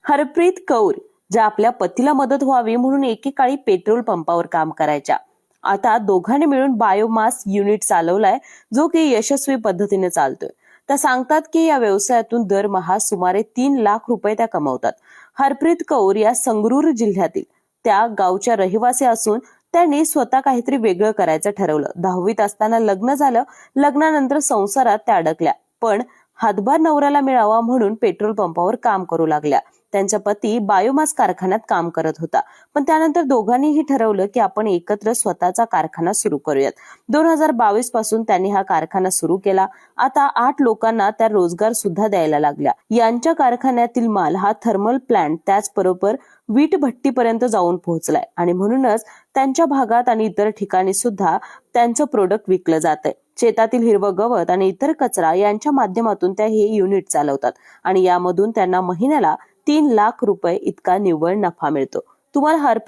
हरप्रीत कौर ज्या आपल्या पतीला मदत व्हावी म्हणून एकेकाळी पेट्रोल पंपावर काम करायच्या, आता दोघांनी मिळून बायोमास युनिट चालवलाय, जो की यशस्वी पद्धतीने चालतोय. त्या सांगतात की या व्यवसायातून दरमहा सुमारे 3 लाख रुपये त्या कमवतात. हरप्रीत कौर या संगरूर जिल्ह्यातील त्या गावच्या रहिवासी असून त्यांनी स्वतः काहीतरी वेगळं करायचं ठरवलं. 10वीत असताना लग्न झालं. लग्नानंतर संसारात त्या अडकल्या, पण हातभार नवऱ्याला मिळावा म्हणून पेट्रोल पंपावर काम करू लागल्या. त्यांचा पती बायोमास कारखान्यात काम करत होता, पण त्यानंतर दोघांनीही ठरवलं की आपण एकत्र स्वतःचा कारखाना सुरू करूयात. 2022 पासून त्यांनी हा कारखाना सुरू केला. आता 8 लोकांना त्या रोजगार सुद्धा द्यायला लागल्या. यांच्या कारखान्यातील माल हा थर्मल प्लांट त्याचबरोबर वीट भट्टीपर्यंत जाऊन पोहोचलाय आणि म्हणूनच त्यांच्या भागात आणि इतर ठिकाणी सुद्धा त्यांचं प्रोडक्ट विकलं जातंय. शेतातील हिरवं गवत आणि इतर कचरा यांच्या माध्यमातून त्या हे युनिट चालवतात आणि यामधून त्यांना महिन्याला 3 लाख रुपये इतका निव्वळ नफा मिळतो. तुम्हाला हरप्रीत